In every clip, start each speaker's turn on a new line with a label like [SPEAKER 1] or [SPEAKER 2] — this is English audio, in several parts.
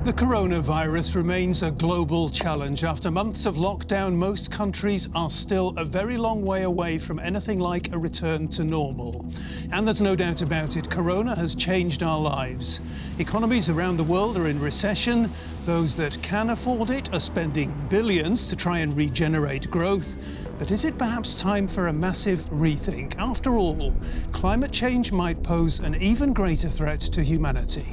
[SPEAKER 1] The coronavirus remains a global challenge. After months of lockdown, most countries are still a very long way away from anything like a return to normal. And there's no doubt about it, corona has changed our lives. Economies around the world are in recession. Those that can afford it are spending billions to try and regenerate growth. But is it perhaps time for a massive rethink? After all, climate change might pose an even greater threat to humanity.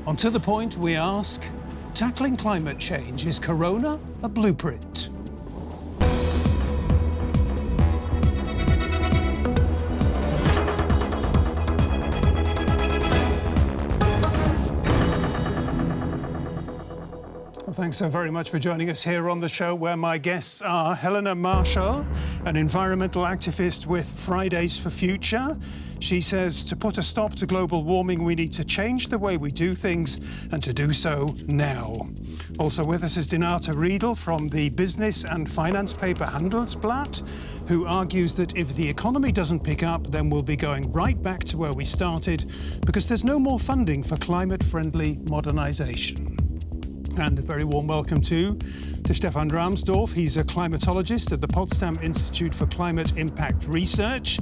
[SPEAKER 1] On To the Point, we ask, tackling climate change, is corona a blueprint? Well, thanks so very much for joining us here on the show, where my guests are Helena, Marschall, an environmental activist with Fridays for Future. She says to put a stop to global warming, we need to change the way we do things, and to do so now. Also with us is Riedel from the business and finance paper Handelsblatt, who argues that if the economy doesn't pick up, then we'll be going right back to where we started, because there's no more funding for climate-friendly modernisation. And a very warm welcome to Stefan. He's a climatologist at the Potsdam Institute for Climate Impact Research.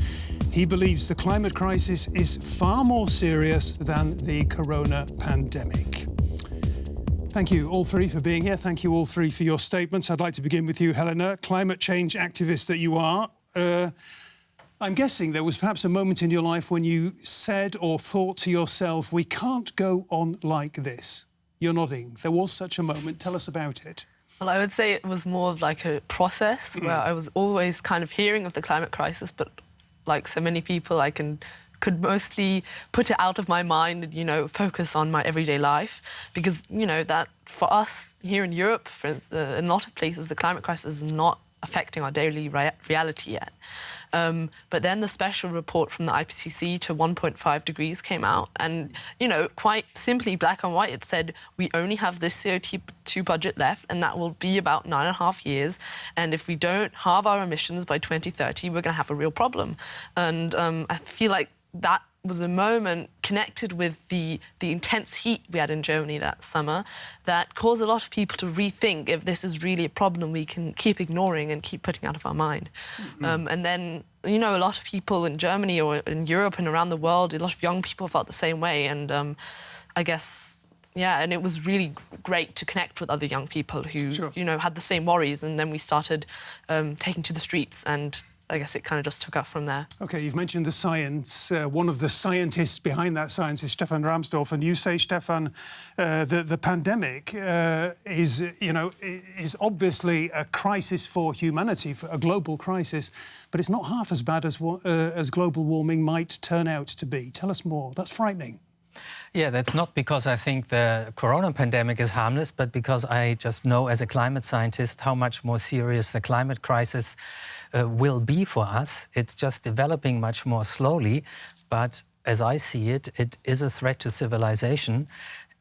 [SPEAKER 1] He believes the climate crisis is far more serious than the corona pandemic. Thank you all three for being here. Thank you all three for your statements. I'd like to begin with you, Helena, climate change activist that you are. I'm guessing there was perhaps a moment in your life when you said or thought to yourself, we can't go on like this. You're nodding. There was such a moment. Tell us about it.
[SPEAKER 2] Well, I would say it was more of like a process where I was always kind of hearing of the climate crisis, but like so many people, I could mostly put it out of my mind and, you know, focus on my everyday life. Because, you know, that for us here in Europe, for instance, in a lot of places, the climate crisis is not affecting our daily reality yet. But then the special report from the IPCC to 1.5 degrees came out, and, you know, quite simply, black and white, it said we only have this CO2 budget left, and that will be about 9.5 years. And if we don't halve our emissions by 2030, we're going to have a real problem. And I feel like that was a moment connected with the intense heat we had in Germany that summer that caused a lot of people to rethink if this is really a problem we can keep ignoring and keep putting out of our mind. And then, you know, a lot of people in Germany or in Europe and around the world, a lot of young people felt the same way. And I guess, yeah, and it was really great to connect with other young people who, you know, had the same worries. And then we started taking to the streets, and I guess it kind of just took off from there. OK, you've mentioned the science. One of the scientists behind that science is Stefan. And you say, Stefan, the pandemic is obviously a crisis for humanity, a global crisis, but it's not half as bad as global warming might turn out to be. Tell us more. That's frightening.
[SPEAKER 3] Yeah, that's not because I think the corona pandemic is harmless, but because I just know as a climate scientist how much more serious the climate crisis will be for us. It's just developing much more slowly, but as I see it, it is a threat to civilization,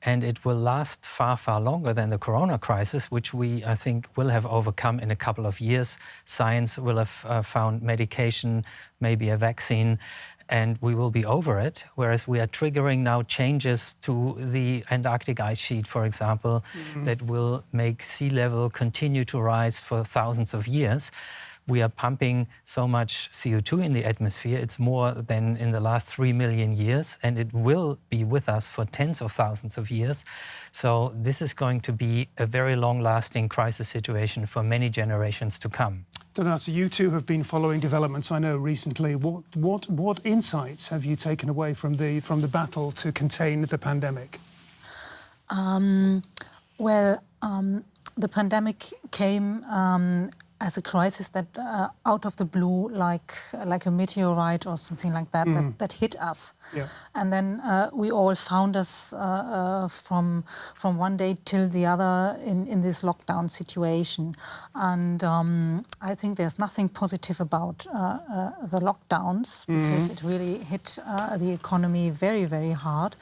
[SPEAKER 3] and it will last far, far longer than the corona crisis, which we, I think, will have overcome in a couple of years. Science will have found medication, maybe a vaccine, and we will be over it, whereas we are triggering now changes to the Antarctic ice sheet, for example, that will make sea level continue to rise for thousands of years. We are pumping so much CO2 in the atmosphere. It's more than in the last 3 million years, and it will be with us for tens of thousands of years. So this is going to be a very long-lasting crisis situation for many generations to come.
[SPEAKER 1] Donato, you two have been following developments, I know, recently. What insights have you taken away from the battle to contain the pandemic?
[SPEAKER 4] The pandemic came as a crisis that out of the blue, like a meteorite or something like that, that hit us. Yeah. And then we all found us from one day till the other in this lockdown situation. And I think there's nothing positive about the lockdowns, because it really hit the economy very, very hard.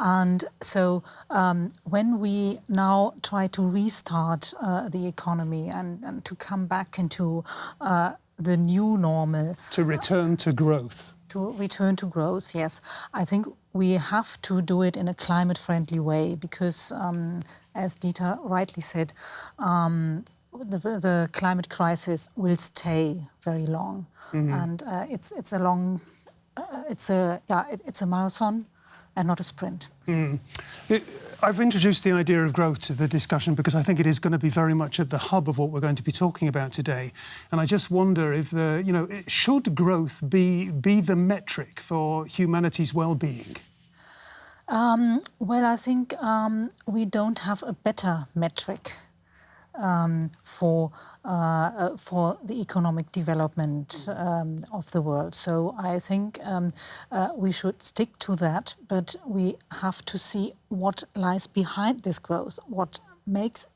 [SPEAKER 4] And so when we now try to restart the economy and to come back into the new normal.
[SPEAKER 1] To return to growth.
[SPEAKER 4] To return to growth, yes. I think we have to do it in a climate-friendly way because, as Dieter rightly said, the climate crisis will stay very long, and it's a long, it's a marathon and not a sprint.
[SPEAKER 1] I've introduced the idea of growth to the discussion because I think it is going to be very much at the hub of what we're going to be talking about today. And I just wonder if should growth be the metric for humanity's well-being?
[SPEAKER 4] Well, I think we don't have a better metric for the economic development of the world. So I think we should stick to that, but we have to see what lies behind this growth, what makes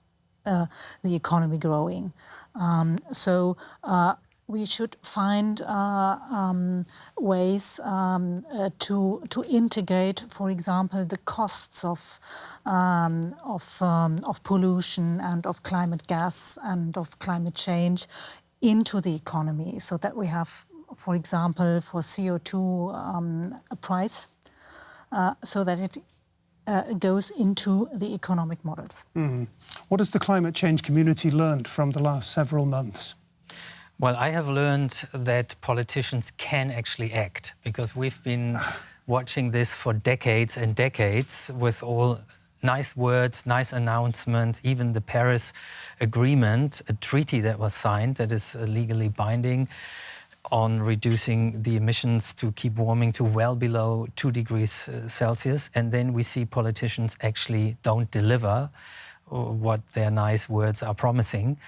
[SPEAKER 4] the economy growing. So we should find ways to integrate, for example, the costs of pollution and of climate gas and of climate change into the economy, so that we have, for example, for CO2 a price, so that it goes into the economic models.
[SPEAKER 1] What has the climate change community learned from the last several months?
[SPEAKER 3] Well, I have learned that politicians can actually act, because we've been watching this for decades and decades with all nice words, nice announcements, even the Paris Agreement, a treaty that was signed that is legally binding on reducing the emissions to keep warming to well below 2 degrees Celsius. And then we see politicians actually don't deliver what their nice words are promising.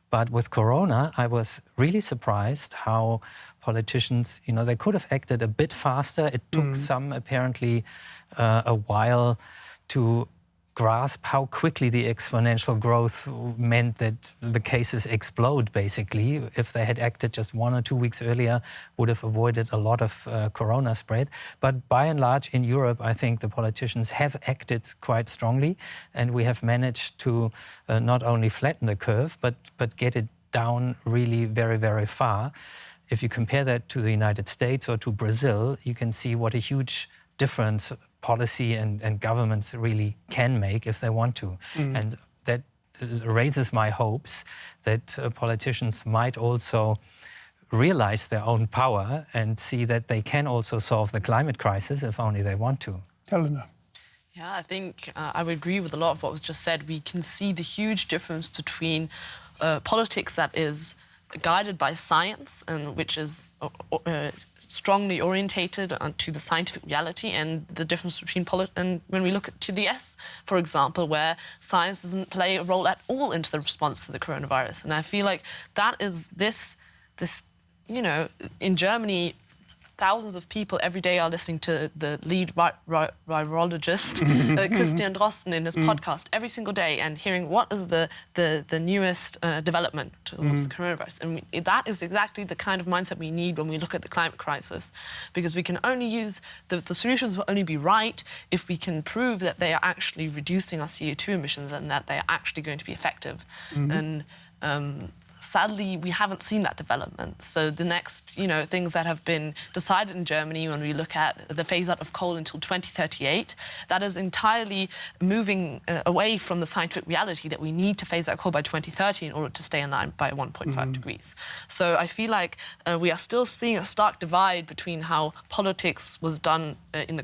[SPEAKER 3] But with Corona, I was really surprised how politicians, they could have acted a bit faster. It took some, apparently, a while to grasp how quickly the exponential growth meant that the cases explode, basically. If they had acted just 1 or 2 weeks earlier, would have avoided a lot of Corona spread. But by and large, in Europe, I think the politicians have acted quite strongly, and we have managed to not only flatten the curve, but get it down really very, very far. If you compare that to the United States or to Brazil, you can see what a huge difference policy and governments really can make if they want to. And that raises my hopes that politicians might also realize their own power and see that they can also solve the climate crisis if only they want to.
[SPEAKER 1] Helena.
[SPEAKER 2] Yeah, I think I would agree with a lot of what was just said. We can see the huge difference between politics that is guided by science and which is strongly orientated to the scientific reality, and the difference between and when we look to the US, for example, where science doesn't play a role at all into the response to the coronavirus. And I feel like that is this in Germany, thousands of people every day are listening to the lead virologist, Christian Drosten, in his podcast every single day, and hearing what is the newest development towards the coronavirus. And that is exactly the kind of mindset we need when we look at the climate crisis, because we can only use, the solutions will only be right if we can prove that they are actually reducing our CO2 emissions and that they are actually going to be effective. And sadly, we haven't seen that development. So the next, things that have been decided in Germany, when we look at the phase out of coal until 2038, that is entirely moving away from the scientific reality that we need to phase out coal by 2030 in order to stay in line by 1.5 degrees. So I feel like we are still seeing a stark divide between how politics was done in the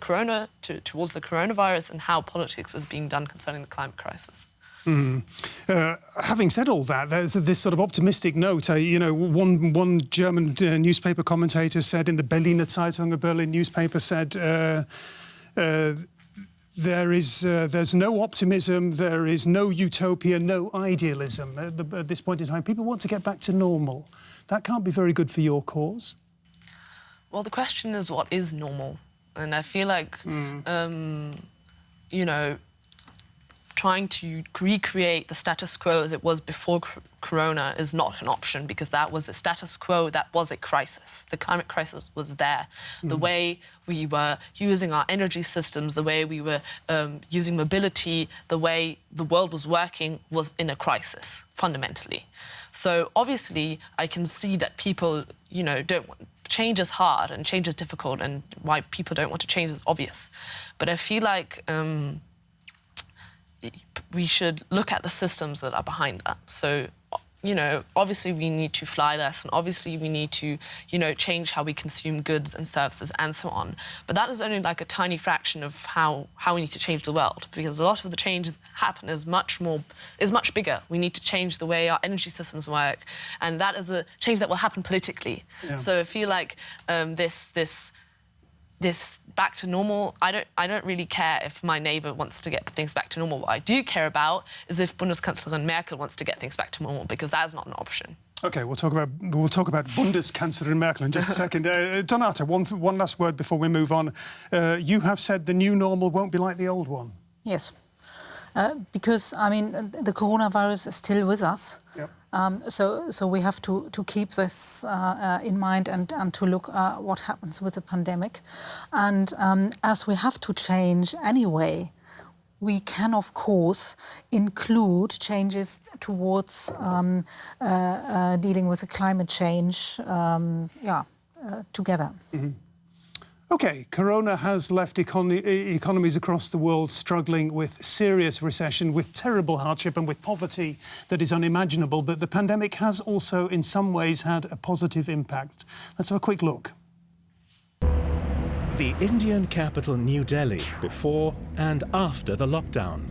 [SPEAKER 2] towards the coronavirus and how politics is being done concerning the climate crisis.
[SPEAKER 1] Having said all that, there's this sort of optimistic note. One German newspaper commentator said in the Berliner Zeitung, a Berlin newspaper, said there's no optimism, there is no utopia, no idealism at this point in time. People want to get back to normal. That can't be very good for your cause.
[SPEAKER 2] Well, the question is, what is normal? And I feel like, trying to recreate the status quo as it was before Corona is not an option, because that was a status quo, that was a crisis. The climate crisis was there. The way we were using our energy systems, the way we were using mobility, the way the world was working was in a crisis, fundamentally. So obviously, I can see that people, change is hard and change is difficult, and why people don't want to change is obvious. But I feel like we should look at the systems that are behind that. So, you know, obviously we need to fly less, and obviously we need to, you know, change how we consume goods and services and so on. But that is only like a tiny fraction of how we need to change the world, because a lot of the change that happen is much bigger. We need to change the way our energy systems work, and that is a change that will happen politically. Yeah. So I feel like this back to normal, I don't really care if my neighbour wants to get things back to normal. What I do care about is if Bundeskanzlerin Merkel wants to get things back to normal, because that is not an option. OK, we'll talk about Bundeskanzlerin Merkel in just a second. Donata, one last word before we move on. You have said the new normal won't be like the old one.
[SPEAKER 4] Yes. Because, I mean, the coronavirus is still with us. Yep. So we have to keep this in mind and to look what happens with the pandemic. And as we have to change anyway, we can, of course, include changes towards dealing with the climate change together. Mm-hmm.
[SPEAKER 1] OK, Corona has left economies across the world struggling with serious recession, with terrible hardship and with poverty that is unimaginable. But the pandemic has also, in some ways, had a positive impact. Let's have a quick look.
[SPEAKER 5] The Indian capital, New Delhi, before and after the lockdown.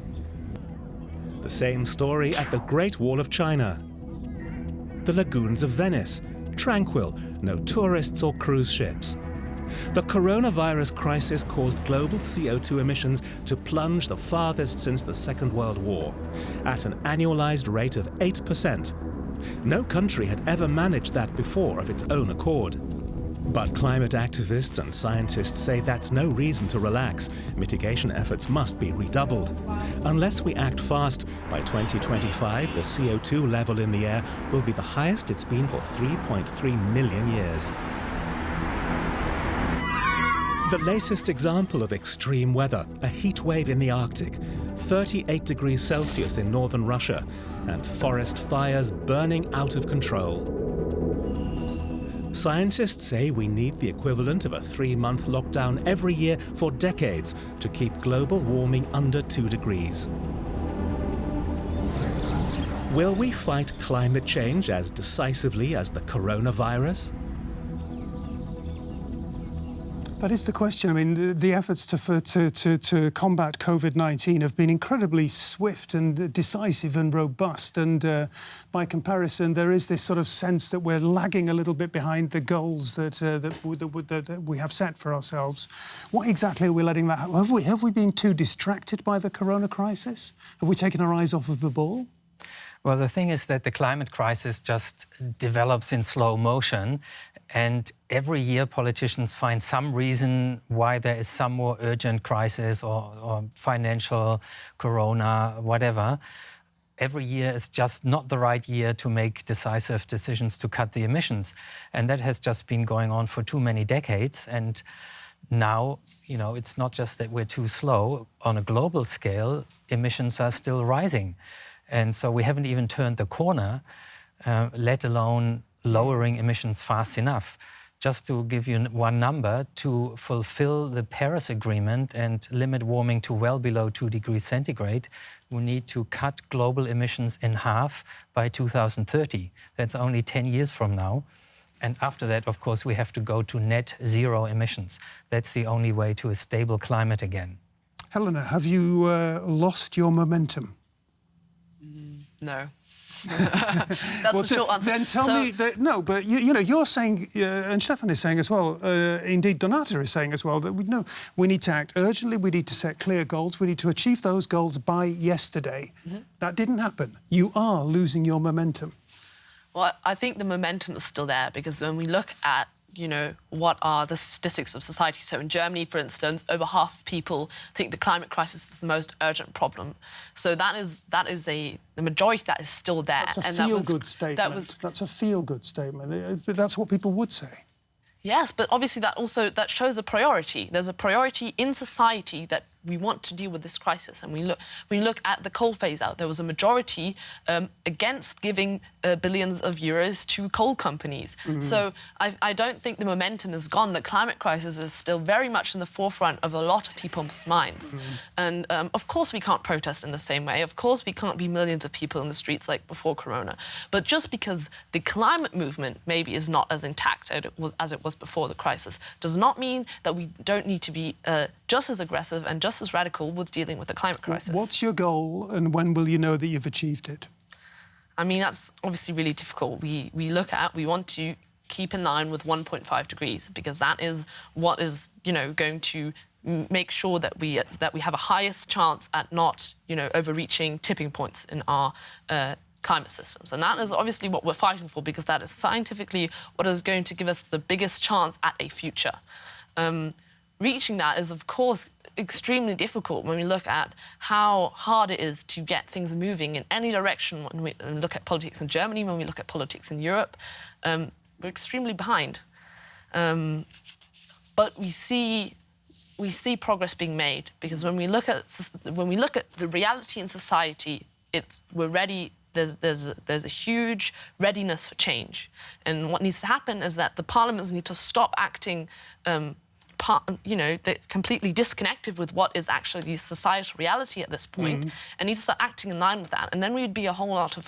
[SPEAKER 5] The same story at the Great Wall of China. The lagoons of Venice, tranquil, no tourists or cruise ships. The coronavirus crisis caused global CO2 emissions to plunge the farthest since the Second World War, at an annualized rate of 8%. No country had ever managed that before of its own accord. But climate activists and scientists say that's no reason to relax. Mitigation efforts must be redoubled. Unless we act fast, by 2025 the CO2 level in the air will be the highest it's been for 3.3 million years. The latest example of extreme weather, a heat wave in the Arctic, 38 degrees Celsius in northern Russia, and forest fires burning out of control. Scientists say we need the equivalent of a 3-month lockdown every year for decades to keep global warming under 2 degrees. Will we fight climate change as decisively as the coronavirus?
[SPEAKER 1] That is the question. I mean, the efforts to combat COVID-19 have been incredibly swift and decisive and robust. And by comparison, there is this sort of sense that we're lagging a little bit behind the goals that we have set for ourselves. What exactly are we letting that happen? Have we been too distracted by the corona crisis? Have we taken our eyes off of the ball?
[SPEAKER 3] Well, the thing is that the climate crisis just develops in slow motion. And every year politicians find some reason why there is some more urgent crisis or financial corona, whatever. Every year is just not the right year to make decisive decisions to cut the emissions. And that has just been going on for too many decades. And now, you know, it's not just that we're too slow. On a global scale, emissions are still rising. And so we haven't even turned the corner, let alone lowering emissions fast enough. Just to give you one number, to fulfill the Paris Agreement and limit warming to well below 2 degrees centigrade, we need to cut global emissions in half by 2030. That's only 10 years from now. And after that, of course, we have to go to net zero emissions. That's the only way to a stable climate again.
[SPEAKER 1] Helena, have you lost your momentum?
[SPEAKER 2] No. That's the short answer.
[SPEAKER 1] Then tell me that, no, but you know, you're saying, and Stefan is saying as well, indeed Donata is saying as well, that we need to act urgently, we need to set clear goals, we need to achieve those goals by yesterday. Mm-hmm. That didn't happen. You are losing your momentum.
[SPEAKER 2] Well, I think the momentum is still there, because when we look at, you know, what are the statistics of society. So in Germany, for instance, over half of people think the climate crisis is the most urgent problem. So the majority that is still there.
[SPEAKER 1] That's a feel-good statement. That's a feel-good statement. That's what people would say.
[SPEAKER 2] Yes, but obviously that shows a priority. There's a priority in society that we want to deal with this crisis. And when you look at the coal phase out, there was a majority against giving billions of euros to coal companies. So I don't think the momentum is gone. The climate crisis is still very much in the forefront of a lot of people's minds. And of course we can't protest in the same way. Of course we can't be millions of people in the streets like before Corona. But just because the climate movement maybe is not as intact as it was before the crisis does not mean that we don't need to be just as aggressive and just as radical with dealing with the climate crisis.
[SPEAKER 1] What's your goal, and when will you know that you've achieved it?
[SPEAKER 2] I mean, that's obviously really difficult. We want to keep in line with 1.5 degrees, because that is what is, going to make sure that we have a highest chance at not, overreaching tipping points in our climate systems. And that is obviously what we're fighting for, because that is scientifically what is going to give us the biggest chance at a future. Reaching that is, of course, extremely difficult when we look at how hard it is to get things moving in any direction. When we look at politics in Germany, when we look at politics in Europe, we're extremely behind. But we see progress being made, because when we look at the reality in society, we're ready. There's a huge readiness for change, and what needs to happen is that the parliaments need to stop acting completely disconnected with what is actually the societal reality at this point, and need to start acting in line with that. And then we'd be a whole lot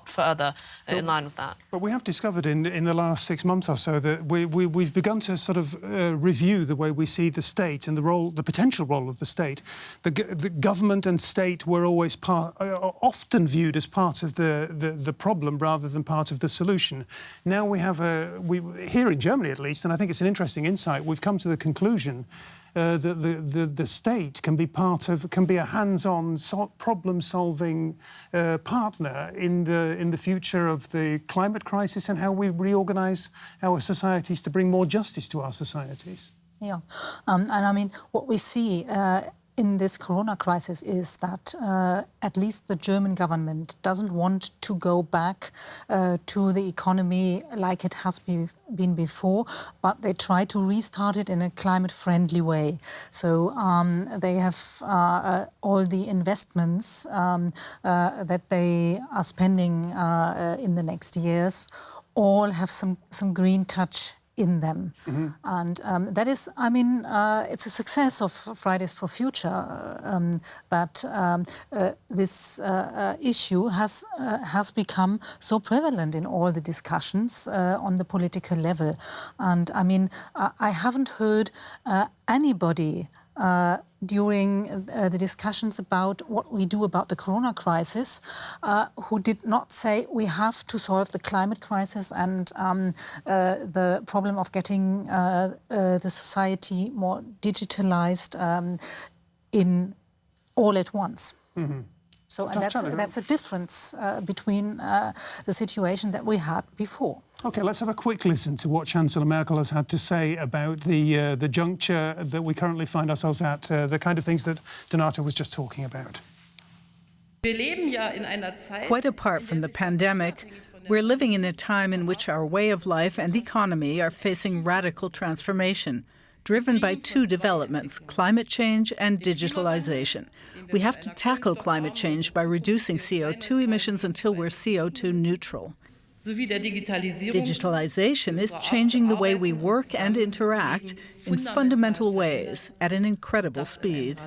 [SPEAKER 2] further in line with that.
[SPEAKER 1] But we have discovered in the last 6 months or so that we've begun to sort of review the way we see the state and the potential role of the state. The government and state were always often viewed as part of the problem rather than part of the solution. Now we have here in Germany at least, and I think it's an interesting insight, we've come to the conclusion that the state can be a hands-on problem-solving partner in the future of the climate crisis and how we reorganise our societies to bring more justice to our societies.
[SPEAKER 4] Yeah, and I mean, what we see in this corona crisis is that at least the German government doesn't want to go back to the economy like it has been before, but they try to restart it in a climate-friendly way. So they have all the investments that they are spending in the next years all have some green touch in them. And that is, I mean, it's a success of Fridays for Future that this issue has become so prevalent in all the discussions on the political level. And I mean, I haven't heard anybody during the discussions about what we do about the corona crisis, who did not say we have to solve the climate crisis and the problem of getting the society more digitalized in all at once. So and that's a difference between the situation that we had before.
[SPEAKER 1] OK, let's have a quick listen to what Chancellor Merkel has had to say about the juncture that we currently find ourselves at, the kind of things that Donato was just talking about.
[SPEAKER 6] Quite apart from the pandemic, we're living in a time in which our way of life and economy are facing radical transformation, driven by two developments, climate change and digitalization. We have to tackle climate change by reducing CO2 emissions until we're CO2 neutral. Digitalization is changing the way we work and interact in fundamental ways at an incredible speed.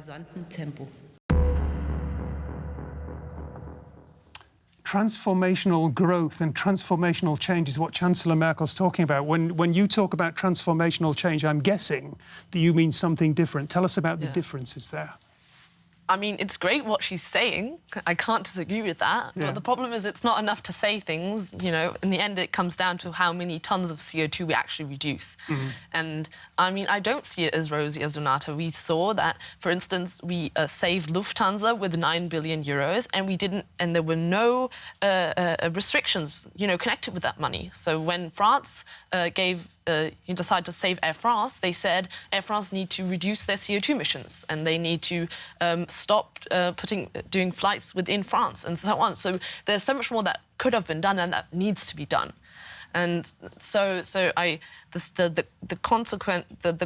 [SPEAKER 1] Transformational growth and transformational change is what Chancellor Merkel's talking about. When you talk about transformational change, I'm guessing that you mean something different. Tell us about the differences there.
[SPEAKER 2] I mean, it's great what she's saying. I can't disagree with that. Yeah. But the problem is it's not enough to say things. You know, in the end, it comes down to how many tons of CO2 we actually reduce. And I mean, I don't see it as rosy as Donato. We saw that, for instance, we saved Lufthansa with 9 billion euros, and there were no restrictions, connected with that money. So when France decided to save Air France, they said Air France need to reduce their CO2 emissions and they need to stop doing flights within France and so on. So there's so much more that could have been done and that needs to be done. And the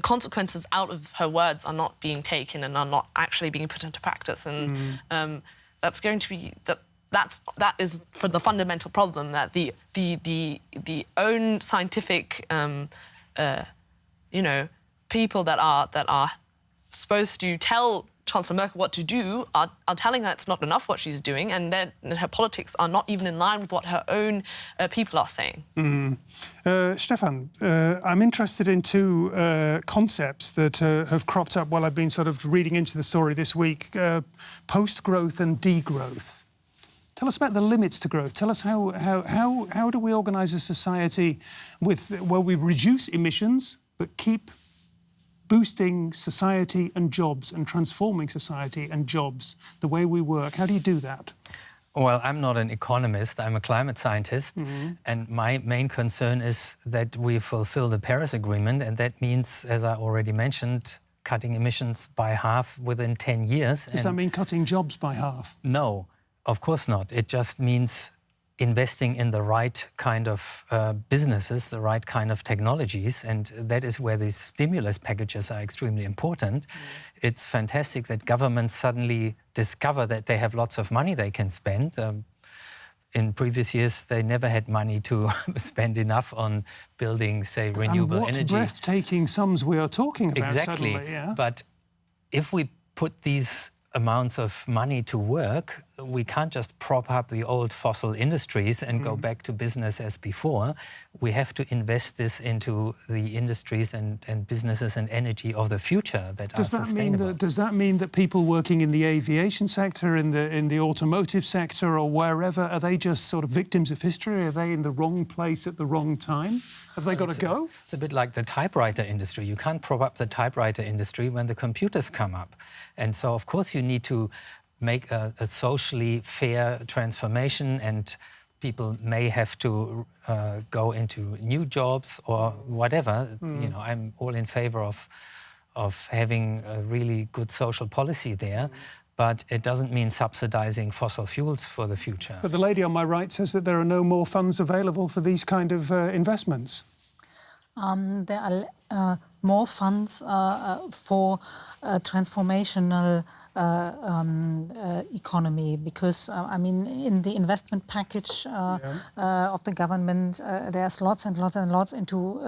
[SPEAKER 2] consequences out of her words are not being taken and are not actually being put into practice. And that's going to be that is for the fundamental problem that the own scientific people that are supposed to tell Chancellor Merkel what to do are telling her it's not enough what she's doing, and then her politics are not even in line with what her own people are saying.
[SPEAKER 1] Stefan, I'm interested in two concepts that have cropped up while I've been sort of reading into the story this week, post-growth and degrowth. Tell us about the limits to growth. Tell us how do we organise a society where we reduce emissions but keep boosting society and jobs and transforming society and jobs, the way we work. How do you do that?
[SPEAKER 3] Well, I'm not an economist, I'm a climate scientist, and my main concern is that we fulfill the Paris Agreement, and that means, as I already mentioned, cutting emissions by half within 10 years.
[SPEAKER 1] Does that mean cutting jobs by half?
[SPEAKER 3] No, of course not. It just means investing in the right kind of businesses, the right kind of technologies, and that is where these stimulus packages are extremely important. It's fantastic that governments suddenly discover that they have lots of money they can spend. In previous years, they never had money to spend enough on building, say, renewable energy.
[SPEAKER 1] And what breathtaking sums we are talking about.
[SPEAKER 3] Exactly.
[SPEAKER 1] Suddenly, yeah?
[SPEAKER 3] But if we put these amounts of money to work, we can't just prop up the old fossil industries and go back to business as before. We have to invest this into the industries and businesses and energy of the future that are sustainable.
[SPEAKER 1] Does that mean that people working in the aviation sector, in the automotive sector or wherever, are they just sort of victims of history? Are they in the wrong place at the wrong time? Have they got to go?
[SPEAKER 3] It's a bit like the typewriter industry. You can't prop up the typewriter industry when the computers come up. And so, of course, you need to make a socially fair transformation, and people may have to go into new jobs or whatever. You know, I'm all in favor of having a really good social policy there. But it doesn't mean subsidizing fossil fuels for the future.
[SPEAKER 1] But the lady on my right says that there are no more funds available for these kind of investments.
[SPEAKER 4] There are more funds for transformational economy, because I mean, in the investment package of the government, there's lots and lots and lots into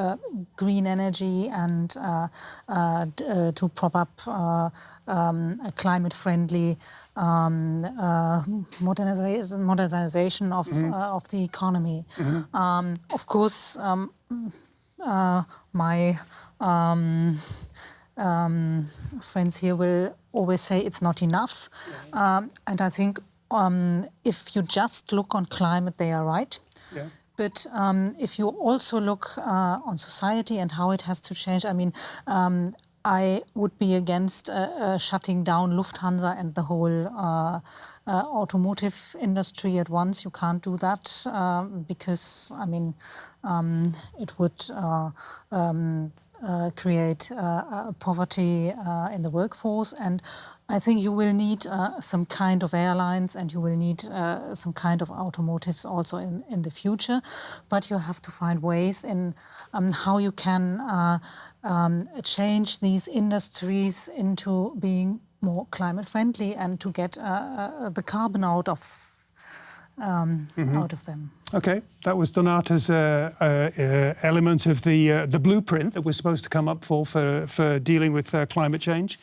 [SPEAKER 4] green energy and to prop up a climate-friendly modernization of the economy. Of course, my friends here will always say it's not enough. And I think if you just look on climate, they are right. Yeah. But if you also look on society and how it has to change, I mean, I would be against shutting down Lufthansa and the whole automotive industry at once. You can't do that because, I mean, it would create poverty in the workforce, and I think you will need some kind of airlines, and you will need some kind of automotives also in the future. But you have to find ways in how you can change these industries into being more climate friendly and to get the carbon out of them.
[SPEAKER 1] Okay, that was Donata's element of the blueprint that we're supposed to come up for dealing with climate change.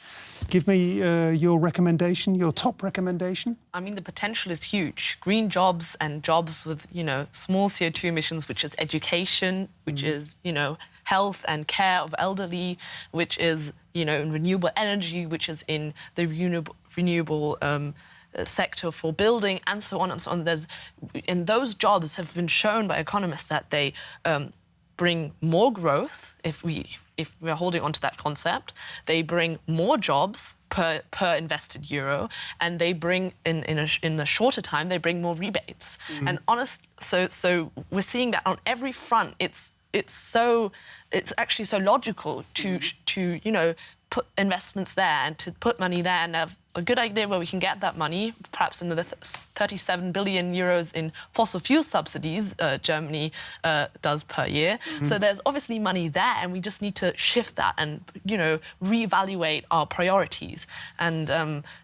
[SPEAKER 1] Give me your recommendation, your top recommendation.
[SPEAKER 2] I mean, the potential is huge. Green jobs and jobs with, you know, small CO2 emissions, which is education, which is, you know, health and care of elderly, which is, you know, in renewable energy, which is in the renewable sector for building, and so on and so on. And those jobs have been shown by economists that they bring more growth if we're holding on to that concept. They bring more jobs per invested euro, and they bring in a shorter time they bring more rebates. And so we're seeing that on every front. It's actually so logical to you know, put investments there and to put money there and have a good idea where we can get that money, perhaps another 37 billion euros in fossil fuel subsidies Germany does per year. So there's obviously money there, and we just need to shift that and, you know, reevaluate our priorities. And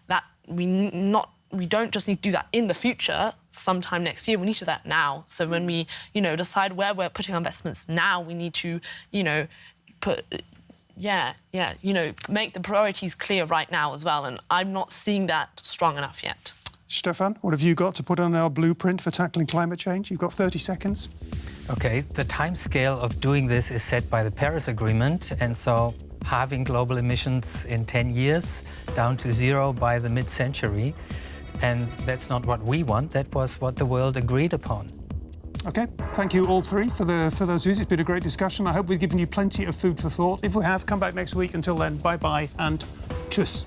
[SPEAKER 2] that we don't just need to do that in the future, sometime next year. We need to do that now. So when we, you know, decide where we're putting our investments now, we need to, you know, make the priorities clear right now as well. And I'm not seeing that strong enough yet.
[SPEAKER 1] Stefan, what have you got to put on our blueprint for tackling climate change? You've got 30 seconds.
[SPEAKER 3] Okay, the timescale of doing this is set by the Paris Agreement, and so halving global emissions in 10 years, down to 0 by the mid-century. And that's not what we want, that was what the world agreed upon.
[SPEAKER 1] OK, thank you all three for those views. It's been a great discussion. I hope we've given you plenty of food for thought. If we have, come back next week. Until then, bye-bye and tschüss.